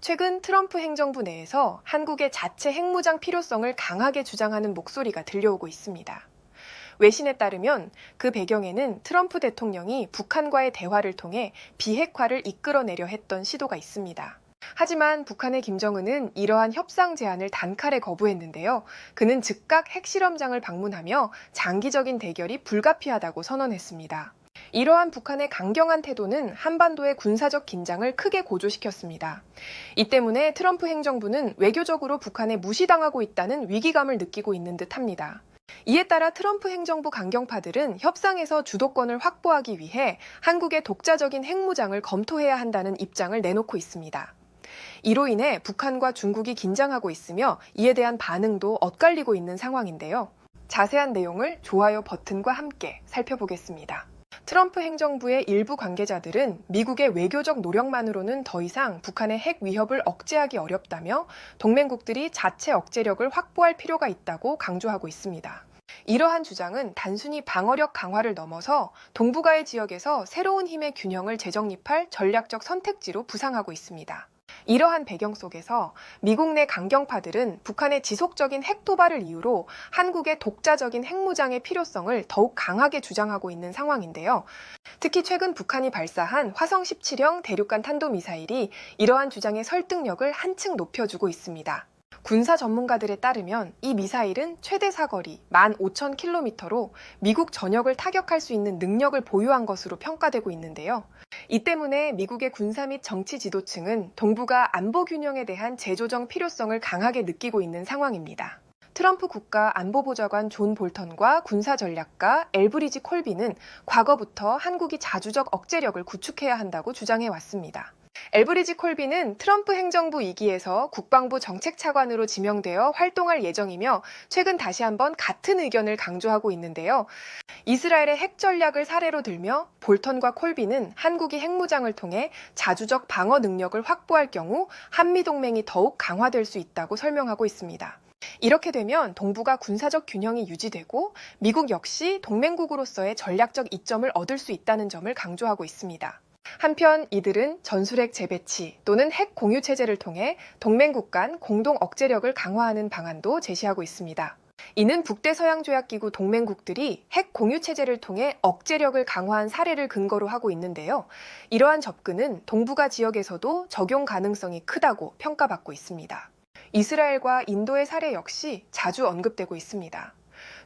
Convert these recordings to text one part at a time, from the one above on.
최근 트럼프 행정부 내에서 한국의 자체 핵무장 필요성을 강하게 주장하는 목소리가 들려오고 있습니다. 외신에 따르면 그 배경에는 트럼프 대통령이 북한과의 대화를 통해 비핵화를 이끌어내려 했던 시도가 있습니다. 하지만 북한의 김정은은 이러한 협상 제안을 단칼에 거부했는데요. 그는 즉각 핵실험장을 방문하며 장기적인 대결이 불가피하다고 선언했습니다. 이러한 북한의 강경한 태도는 한반도의 군사적 긴장을 크게 고조시켰습니다. 이 때문에 트럼프 행정부는 외교적으로 북한에 무시당하고 있다는 위기감을 느끼고 있는 듯합니다. 이에 따라 트럼프 행정부 강경파들은 협상에서 주도권을 확보하기 위해 한국의 독자적인 핵무장을 검토해야 한다는 입장을 내놓고 있습니다. 이로 인해 북한과 중국이 긴장하고 있으며 이에 대한 반응도 엇갈리고 있는 상황인데요. 자세한 내용을 좋아요 버튼과 함께 살펴보겠습니다. 트럼프 행정부의 일부 관계자들은 미국의 외교적 노력만으로는 더 이상 북한의 핵 위협을 억제하기 어렵다며 동맹국들이 자체 억제력을 확보할 필요가 있다고 강조하고 있습니다. 이러한 주장은 단순히 방어력 강화를 넘어서 동북아의 지역에서 새로운 힘의 균형을 재정립할 전략적 선택지로 부상하고 있습니다. 이러한 배경 속에서 미국 내 강경파들은 북한의 지속적인 핵 도발을 이유로 한국의 독자적인 핵무장의 필요성을 더욱 강하게 주장하고 있는 상황인데요. 특히 최근 북한이 발사한 화성 17형 대륙간 탄도미사일이 이러한 주장의 설득력을 한층 높여주고 있습니다. 군사 전문가들에 따르면 이 미사일은 최대 사거리 15,000km로 미국 전역을 타격할 수 있는 능력을 보유한 것으로 평가되고 있는데요. 이 때문에 미국의 군사 및 정치 지도층은 동북아 안보 균형에 대한 재조정 필요성을 강하게 느끼고 있는 상황입니다. 트럼프 국가안보보좌관 존 볼턴과 군사전략가 엘브리지 콜비는 과거부터 한국이 자주적 억제력을 구축해야 한다고 주장해왔습니다. 엘브리지 콜비는 트럼프 행정부 2기에서 국방부 정책차관으로 지명되어 활동할 예정이며 최근 다시 한번 같은 의견을 강조하고 있는데요. 이스라엘의 핵 전략을 사례로 들며 볼턴과 콜비는 한국이 핵무장을 통해 자주적 방어 능력을 확보할 경우 한미동맹이 더욱 강화될 수 있다고 설명하고 있습니다. 이렇게 되면 동북아 군사적 균형이 유지되고 미국 역시 동맹국으로서의 전략적 이점을 얻을 수 있다는 점을 강조하고 있습니다. 한편 이들은 전술핵 재배치 또는 핵 공유 체제를 통해 동맹국 간 공동 억제력을 강화하는 방안도 제시하고 있습니다. 이는 북대서양조약기구 동맹국들이 핵 공유 체제를 통해 억제력을 강화한 사례를 근거로 하고 있는데요. 이러한 접근은 동북아 지역에서도 적용 가능성이 크다고 평가받고 있습니다. 이스라엘과 인도의 사례 역시 자주 언급되고 있습니다.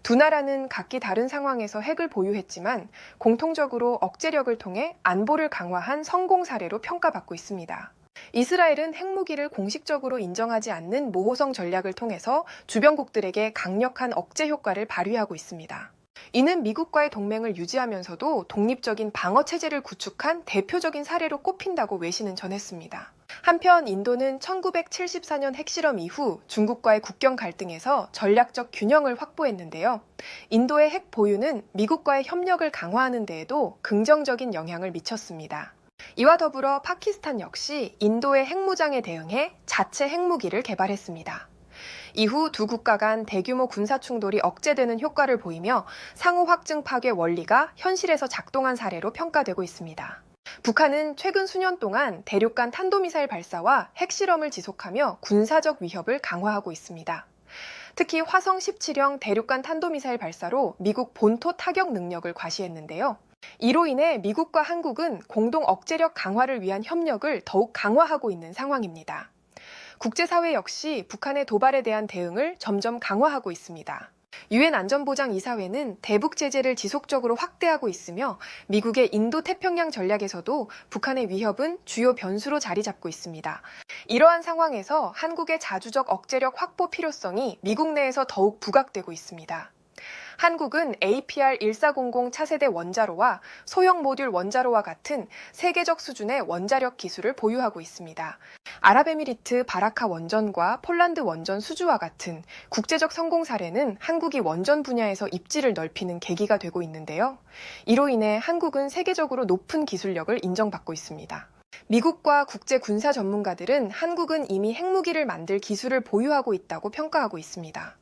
두 나라는 각기 다른 상황에서 핵을 보유했지만 공통적으로 억제력을 통해 안보를 강화한 성공 사례로 평가받고 있습니다. 이스라엘은 핵무기를 공식적으로 인정하지 않는 모호성 전략을 통해서 주변국들에게 강력한 억제 효과를 발휘하고 있습니다. 이는 미국과의 동맹을 유지하면서도 독립적인 방어 체제를 구축한 대표적인 사례로 꼽힌다고 외신은 전했습니다. 한편 인도는 1974년 핵실험 이후 중국과의 국경 갈등에서 전략적 균형을 확보했는데요. 인도의 핵 보유는 미국과의 협력을 강화하는 데에도 긍정적인 영향을 미쳤습니다. 이와 더불어 파키스탄 역시 인도의 핵무장에 대응해 자체 핵무기를 개발했습니다. 이후 두 국가 간 대규모 군사 충돌이 억제되는 효과를 보이며 상호 확증 파괴 원리가 현실에서 작동한 사례로 평가되고 있습니다. 북한은 최근 수년 동안 대륙간 탄도미사일 발사와 핵실험을 지속하며 군사적 위협을 강화하고 있습니다. 특히 화성 17형 대륙간 탄도미사일 발사로 미국 본토 타격 능력을 과시했는데요. 이로 인해 미국과 한국은 공동 억제력 강화를 위한 협력을 더욱 강화하고 있는 상황입니다. 국제사회 역시 북한의 도발에 대한 대응을 점점 강화하고 있습니다. 유엔 안전보장이사회는 대북 제재를 지속적으로 확대하고 있으며 미국의 인도태평양 전략에서도 북한의 위협은 주요 변수로 자리 잡고 있습니다. 이러한 상황에서 한국의 자주적 억제력 확보 필요성이 미국 내에서 더욱 부각되고 있습니다. 한국은 APR-1400 차세대 원자로와 소형 모듈 원자로와 같은 세계적 수준의 원자력 기술을 보유하고 있습니다. 아랍에미리트 바라카 원전과 폴란드 원전 수주와 같은 국제적 성공 사례는 한국이 원전 분야에서 입지를 넓히는 계기가 되고 있는데요. 이로 인해 한국은 세계적으로 높은 기술력을 인정받고 있습니다. 미국과 국제 군사 전문가들은 한국은 이미 핵무기를 만들 기술을 보유하고 있다고 평가하고 있습니다.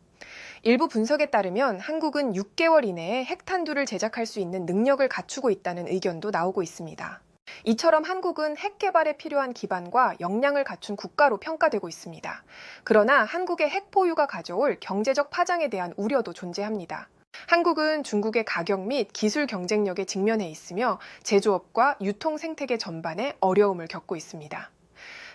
일부 분석에 따르면 한국은 6개월 이내에 핵탄두를 제작할 수 있는 능력을 갖추고 있다는 의견도 나오고 있습니다. 이처럼 한국은 핵 개발에 필요한 기반과 역량을 갖춘 국가로 평가되고 있습니다. 그러나 한국의 핵 보유가 가져올 경제적 파장에 대한 우려도 존재합니다. 한국은 중국의 가격 및 기술 경쟁력에 직면해 있으며 제조업과 유통 생태계 전반에 어려움을 겪고 있습니다.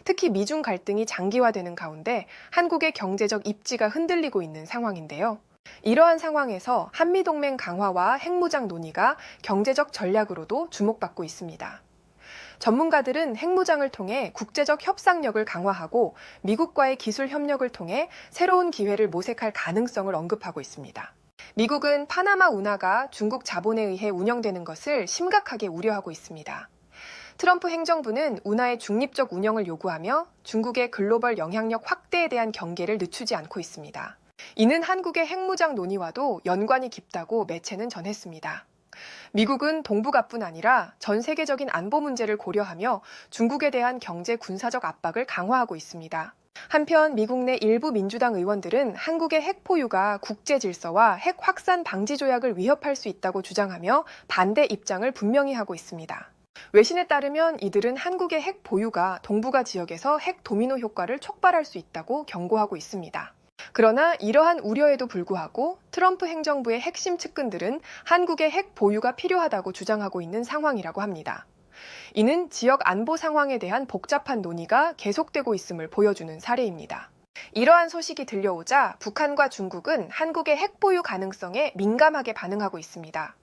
특히 미중 갈등이 장기화되는 가운데 한국의 경제적 입지가 흔들리고 있는 상황인데요. 이러한 상황에서 한미동맹 강화와 핵무장 논의가 경제적 전략으로도 주목받고 있습니다. 전문가들은 핵무장을 통해 국제적 협상력을 강화하고 미국과의 기술 협력을 통해 새로운 기회를 모색할 가능성을 언급하고 있습니다. 미국은 파나마 운하가 중국 자본에 의해 운영되는 것을 심각하게 우려하고 있습니다. 트럼프 행정부는 운하의 중립적 운영을 요구하며 중국의 글로벌 영향력 확대에 대한 경계를 늦추지 않고 있습니다. 이는 한국의 핵무장 논의와도 연관이 깊다고 매체는 전했습니다. 미국은 동북아뿐 아니라 전 세계적인 안보 문제를 고려하며 중국에 대한 경제 군사적 압박을 강화하고 있습니다. 한편 미국 내 일부 민주당 의원들은 한국의 핵 포유가 국제 질서와 핵 확산 방지 조약을 위협할 수 있다고 주장하며 반대 입장을 분명히 하고 있습니다. 외신에 따르면 이들은 한국의 핵 보유가 동북아 지역에서 핵 도미노 효과를 촉발할 수 있다고 경고하고 있습니다. 그러나 이러한 우려에도 불구하고 트럼프 행정부의 핵심 측근들은 한국의 핵 보유가 필요하다고 주장하고 있는 상황이라고 합니다. 이는 지역 안보 상황에 대한 복잡한 논의가 계속되고 있음을 보여주는 사례입니다. 이러한 소식이 들려오자 북한과 중국은 한국의 핵 보유 가능성에 민감하게 반응하고 있습니다.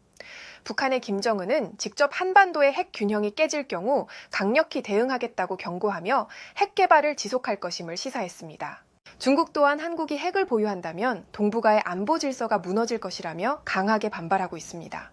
북한의 김정은은 직접 한반도의 핵 균형이 깨질 경우 강력히 대응하겠다고 경고하며 핵 개발을 지속할 것임을 시사했습니다. 중국 또한 한국이 핵을 보유한다면 동북아의 안보 질서가 무너질 것이라며 강하게 반발하고 있습니다.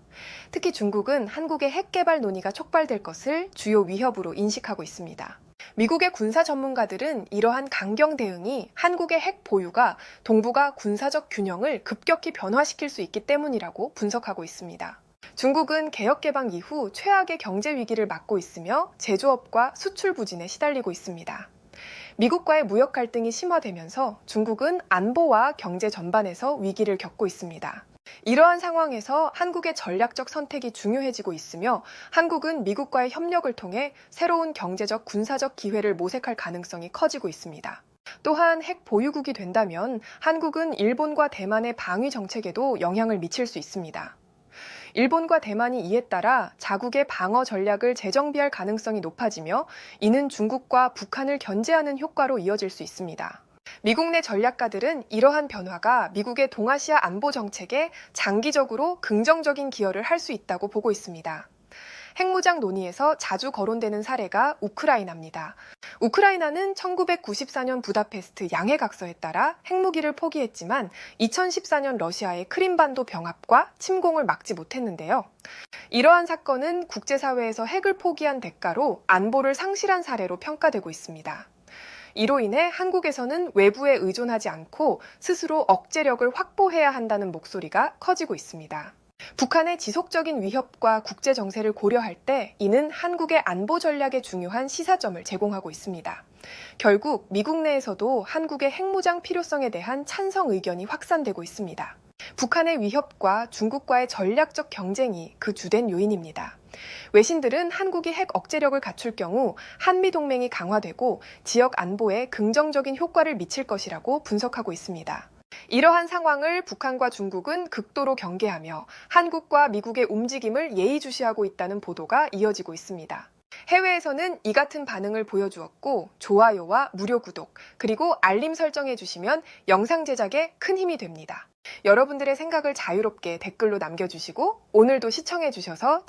특히 중국은 한국의 핵 개발 논의가 촉발될 것을 주요 위협으로 인식하고 있습니다. 미국의 군사 전문가들은 이러한 강경 대응이 한국의 핵 보유가 동북아 군사적 균형을 급격히 변화시킬 수 있기 때문이라고 분석하고 있습니다. 중국은 개혁 개방 이후 최악의 경제 위기를 맞고 있으며 제조업과 수출 부진에 시달리고 있습니다. 미국과의 무역 갈등이 심화되면서 중국은 안보와 경제 전반에서 위기를 겪고 있습니다. 이러한 상황에서 한국의 전략적 선택이 중요해지고 있으며 한국은 미국과의 협력을 통해 새로운 경제적 군사적 기회를 모색할 가능성이 커지고 있습니다. 또한 핵 보유국이 된다면 한국은 일본과 대만의 방위 정책에도 영향을 미칠 수 있습니다. 일본과 대만이 이에 따라 자국의 방어 전략을 재정비할 가능성이 높아지며 이는 중국과 북한을 견제하는 효과로 이어질 수 있습니다. 미국 내 전략가들은 이러한 변화가 미국의 동아시아 안보 정책에 장기적으로 긍정적인 기여를 할 수 있다고 보고 있습니다. 핵무장 논의에서 자주 거론되는 사례가 우크라이나입니다. 우크라이나는 1994년 부다페스트 양해각서에 따라 핵무기를 포기했지만 2014년 러시아의 크림반도 병합과 침공을 막지 못했는데요. 이러한 사건은 국제사회에서 핵을 포기한 대가로 안보를 상실한 사례로 평가되고 있습니다. 이로 인해 한국에서는 외부에 의존하지 않고 스스로 억제력을 확보해야 한다는 목소리가 커지고 있습니다. 북한의 지속적인 위협과 국제 정세를 고려할 때 이는 한국의 안보 전략에 중요한 시사점을 제공하고 있습니다. 결국 미국 내에서도 한국의 핵무장 필요성에 대한 찬성 의견이 확산되고 있습니다. 북한의 위협과 중국과의 전략적 경쟁이 그 주된 요인입니다. 외신들은 한국이 핵 억제력을 갖출 경우 한미동맹이 강화되고 지역 안보에 긍정적인 효과를 미칠 것이라고 분석하고 있습니다. 이러한 상황을 북한과 중국은 극도로 경계하며 한국과 미국의 움직임을 예의주시하고 있다는 보도가 이어지고 있습니다. 해외에서는 이 같은 반응을 보여주었고 좋아요와 무료 구독 그리고 알림 설정해 주시면 영상 제작에 큰 힘이 됩니다. 여러분들의 생각을 자유롭게 댓글로 남겨주시고 오늘도 시청해 주셔서